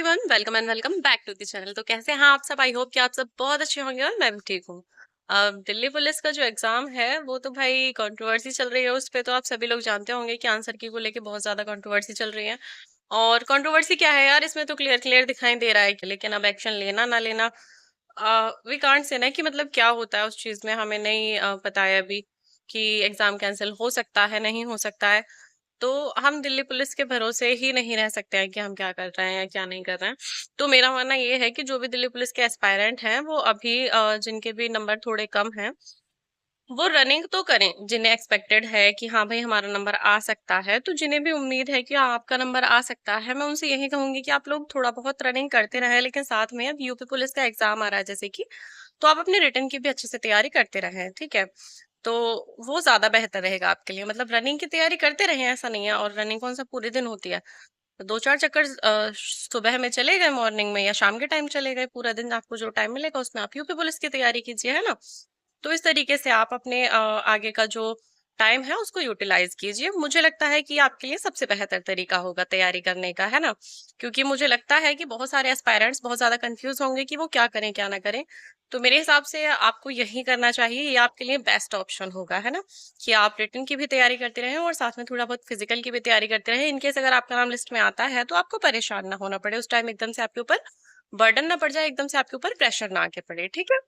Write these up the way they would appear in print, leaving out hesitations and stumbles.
Everyone, welcome and welcome back to the channel. तो कैसे हैं आप सब? आई होप कि आप सब बहुत अच्छे होंगे और मैं भी ठीक हूँ। अब दिल्ली पुलिस का जो एग्जाम है वो तो भाई कंट्रोवर्सी चल रही है। उस पे तो आप सभी लोग जानते होंगे कि आंसर की को लेके बहुत ज्यादा कंट्रोवर्सी चल रही है। और कंट्रोवर्सी क्या है यार, इसमें तो क्लियर क्लियर दिखाई दे रहा है कि लेकिन अब एक्शन लेना ना लेना वी कांट से ना कि मतलब क्या होता है उस चीज में, हमें नहीं पता है अभी कि एग्जाम कैंसिल हो सकता है नहीं हो सकता है। तो हम दिल्ली पुलिस के भरोसे ही नहीं रह सकते हैं कि हम क्या कर रहे हैं या क्या नहीं कर रहे हैं। तो मेरा मानना ये है कि जो भी दिल्ली पुलिस के एस्पायरेंट हैं वो अभी जिनके भी नंबर थोड़े कम हैं वो रनिंग तो करें। जिन्हें एक्सपेक्टेड है कि हाँ भाई हमारा नंबर आ सकता है, तो जिन्हें भी उम्मीद है कि हाँ, आपका नंबर आ सकता है, मैं उनसे यही कहूंगी कि आप लोग थोड़ा बहुत रनिंग करते रहे, लेकिन साथ में अब यूपी पुलिस का एग्जाम आ रहा है जैसे कि, तो आप अपनी रिटर्न की भी अच्छे से तैयारी करते रहें, ठीक है। तो वो ज्यादा बेहतर रहेगा आपके लिए। मतलब रनिंग की तैयारी करते रहें, ऐसा नहीं है। और रनिंग कौन सा पूरे दिन होती है? तो दो चार चक्कर सुबह में चले गए, मॉर्निंग में या शाम के टाइम चले गए, पूरा दिन आपको जो टाइम मिलेगा उसमें आप यूपी पुलिस की तैयारी कीजिए, है ना। तो इस तरीके से आप अपने आगे का जो टाइम है उसको यूटिलाइज कीजिए। मुझे लगता है कि आपके लिए सबसे बेहतर तरीका होगा तैयारी करने का, है ना। क्योंकि मुझे लगता है कि बहुत सारे एस्पायरेंट्स बहुत ज्यादा कंफ्यूज होंगे कि वो क्या करें क्या ना करें। तो मेरे हिसाब से आपको यही करना चाहिए, ये आपके लिए बेस्ट ऑप्शन होगा, है ना। कि आप रिटन की भी तैयारी करते रहें और साथ में थोड़ा बहुत फिजिकल की भी तैयारी करते रहें। इनकेस अगर आपका नाम लिस्ट में आता है तो आपको परेशान ना होना पड़े उस टाइम, एकदम से आपके ऊपर बर्डन ना पड़ जाए, एकदम से आपके ऊपर प्रेशर ना आके पड़े, ठीक है।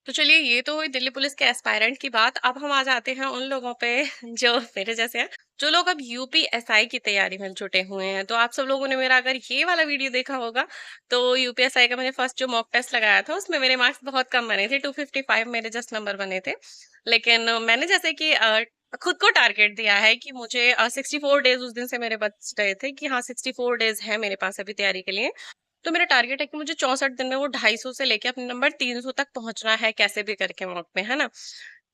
तो चलिए, ये तो हुई दिल्ली पुलिस के एस्पायरेंट की बात। अब हम आ जाते हैं उन लोगों पे जो मेरे जैसे हैं, जो लोग अब यूपीएसआई की तैयारी में जुटे हुए हैं। तो आप सब लोगों ने मेरा अगर ये वाला वीडियो देखा होगा, तो यूपीएसआई का मैंने फर्स्ट जो मॉक टेस्ट लगाया था उसमें मेरे मार्क्स बहुत कम बने थे, 255 मेरे जस्ट नंबर बने थे। लेकिन मैंने जैसे कि खुद को टारगेट दिया है कि मुझे 64 डेज उस दिन से मेरे बच रहे थे कि हाँ 64 डेज है मेरे पास अभी तैयारी के लिए। तो मेरा टारगेट है कि मुझे 64 दिन में वो 250 से लेके अपने नंबर 300 तक पहुंचना है, कैसे भी करके मॉक में, है ना।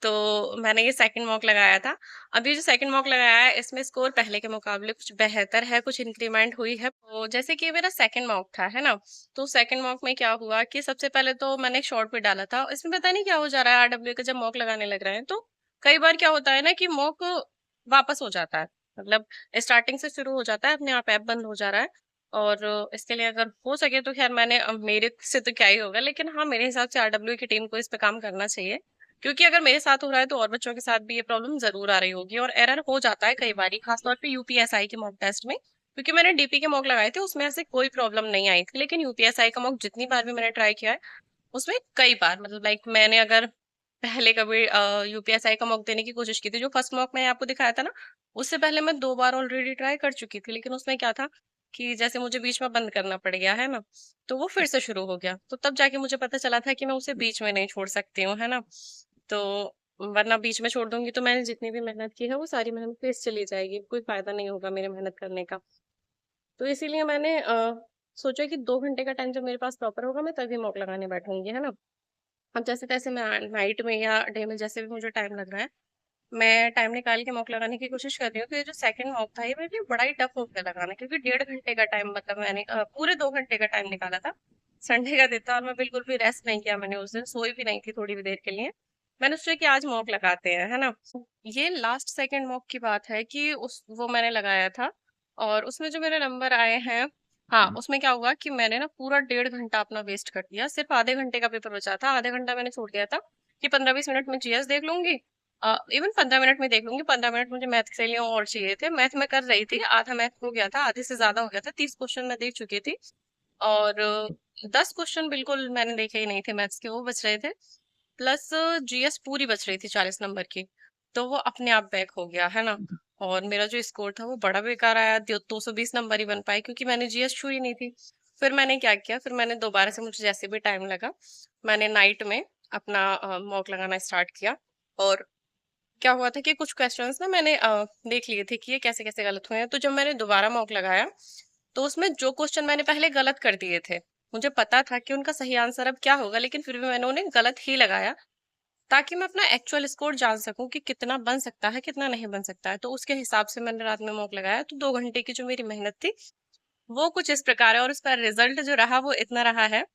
तो मैंने ये सेकंड मॉक लगाया था। अभी जो सेकंड मॉक लगाया है इसमें स्कोर पहले के मुकाबले कुछ बेहतर है, कुछ इंक्रीमेंट हुई है। तो जैसे कि ये मेरा सेकंड मॉक था, है ना। तो सेकंड मॉक में क्या हुआ कि सबसे पहले तो मैंने एक शॉर्ट पे डाला था। इसमें पता नहीं क्या हो जा रहा है, आरडब्ल्यू का जब मॉक लगाने लग रहे हैं तो कई बार क्या होता है ना कि मॉक वापस हो जाता है। मतलब स्टार्टिंग से शुरू हो जाता है, अपने आप ऐप बंद हो जा रहा है। और इसके लिए अगर हो सके तो खैर मैंने मेरे से तो क्या ही होगा, लेकिन हाँ मेरे हिसाब से आरडब्ल्यू की टीम को इस पे काम करना चाहिए। क्योंकि अगर मेरे साथ हो रहा है तो और बच्चों के साथ भी ये प्रॉब्लम जरूर आ रही होगी, और एरर हो जाता है कई बार, खासतौर पे यूपीएसआई के मॉक टेस्ट में। क्योंकि मैंने डीपी के मॉक लगाए थे उसमें ऐसे कोई प्रॉब्लम नहीं आई थी, लेकिन यूपीएसआई का मॉक जितनी बार भी मैंने ट्राई किया है उसमें कई बार, मतलब लाइक मैंने अगर पहले कभी यूपीएसआई का मॉक देने की कोशिश की थी, जो फर्स्ट मॉक मैंने आपको दिखाया था ना, उससे पहले मैं 2 बार ऑलरेडी ट्राई कर चुकी थी। लेकिन उसमें क्या था कि जैसे मुझे बीच में बंद करना पड़ गया, है ना। तो वो फिर से शुरू हो गया, तो तब जाके मुझे पता चला था कि मैं उसे बीच में नहीं छोड़ सकती हूँ, है ना। तो वरना बीच में छोड़ दूंगी तो मैंने जितनी भी मेहनत की है वो सारी मेहनत वेस्ट चली जाएगी, कोई फायदा नहीं होगा मेरे मेहनत करने का। तो इसीलिए मैंने सोचा कि 2 घंटे का टाइम जब मेरे पास प्रॉपर होगा मैं तभी मॉक लगाने बैठूंगी, है ना। अब जैसे तैसे मैं नाइट में या डे में जैसे भी मुझे टाइम लग रहा है, मैं टाइम निकाल के मॉक लगाने की कोशिश कर रही हूँ। तो ये जो सेकंड मॉक था ये मेरे लिए बड़ा ही टफ हो गया लगाना, क्योंकि 1.5 घंटे का टाइम, मतलब मैंने पूरे 2 घंटे का टाइम निकाला था। संडे का दिन था और मैं बिल्कुल भी रेस्ट नहीं किया, मैंने उस दिन सोई भी नहीं थी थोड़ी भी देर के लिए। मैंने सोचा कि आज मॉक लगाते हैं, है ना। ये लास्ट सेकंड मॉक की बात है कि उस वो मैंने लगाया था, और उसमें जो मेरे नंबर आए हैं, हाँ उसमें क्या हुआ कि मैंने ना पूरा 1.5 घंटा अपना वेस्ट कर दिया। सिर्फ आधे घंटे का पेपर बचा था, आधे घंटा मैंने छोड़ दिया था कि 15-20 मिनट में जीएस देख लूंगी, इवन 15 मिनट में देख लूंगी। 15 मिनट मुझे मैथ के लिए और चाहिए थे। मैथ में कर रही थी, आधा मैथ हो गया था, आधे से ज्यादा हो गया था, 30 क्वेश्चन मैं देख चुकी थी। और 10 क्वेश्चन बिल्कुल मैंने देखे ही नहीं थे मैथ्स के, वो बच रहे थे। प्लस जीएस पूरी बच रही थी 40 नंबर की, तो वो अपने आप बैक हो गया, है ना। और मेरा जो स्कोर था वो बड़ा बेकार आया, 220 नंबर ही बन पाए, क्योंकि मैंने जीएस छुई नहीं थी। फिर मैंने क्या किया, फिर मैंने दोबारा से, मुझे जैसे भी टाइम लगा, मैंने नाइट में अपना मॉक लगाना स्टार्ट किया। और क्या हुआ था कि कुछ क्वेश्चंस ना मैंने देख लिए थे कि ये कैसे कैसे गलत हुए हैं। तो जब मैंने दोबारा मॉक लगाया तो उसमें जो क्वेश्चन मैंने पहले गलत कर दिए थे, मुझे पता था कि उनका सही आंसर अब क्या होगा, लेकिन फिर भी मैंने उन्हें गलत ही लगाया, ताकि मैं अपना एक्चुअल स्कोर जान सकूं कि कितना बन सकता है कितना नहीं बन सकता है। तो उसके हिसाब से मैंने रात में मॉक लगाया। तो 2 घंटे की जो मेरी मेहनत थी वो कुछ इस प्रकार है, और उसका रिजल्ट जो रहा वो इतना रहा है।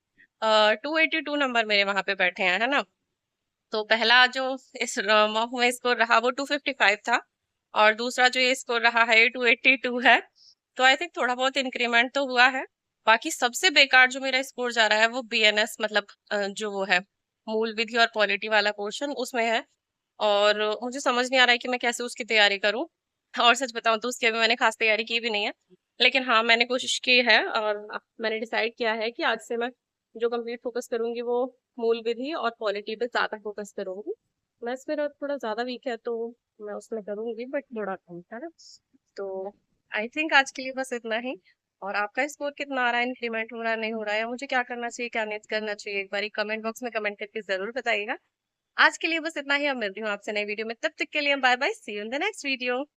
282 नंबर मेरे वहां पे बैठे हैं, है ना। तो पहला जो इस मॉक में स्कोर रहा वो 255 था, और दूसरा जो ये स्कोर रहा है 282 है। तो आई थिंक थोड़ा बहुत इंक्रीमेंट तो हुआ है। बाकी सबसे बेकार जो मेरा स्कोर जा रहा है वो बीएनएस, मतलब जो वो है मूल विधि और पॉलिटी वाला पोर्शन उसमें है। और मुझे समझ नहीं आ रहा है कि मैं कैसे उसकी तैयारी करूं। और सच बताऊं तो उसकी अभी मैंने खास तैयारी की भी नहीं है, लेकिन हाँ मैंने कोशिश की है और मैंने डिसाइड किया है कि आज से मैं जो कंप्लीट फोकस करूंगी वो मूल विधि और पॉलिटी पे ज्यादा फोकस करूंगी। मैथ्स मेरा थोड़ा ज्यादा वीक है तो मैं उसमें करूंगी, बट थोड़ा कम है ना। तो आई थिंक आज के लिए बस इतना ही। और आपका स्कोर कितना आ रहा है, इंक्रीमेंट हो रहा है नहीं हो रहा है, या मुझे क्या करना चाहिए क्या नहीं करना चाहिए, एक बार कमेंट बॉक्स में कमेंट करके जरूर बताइएगा। आज के लिए बस इतना ही। अब मिलती हूँ आपसे नई वीडियो में, तब तक के लिए bye bye, see you in the next video.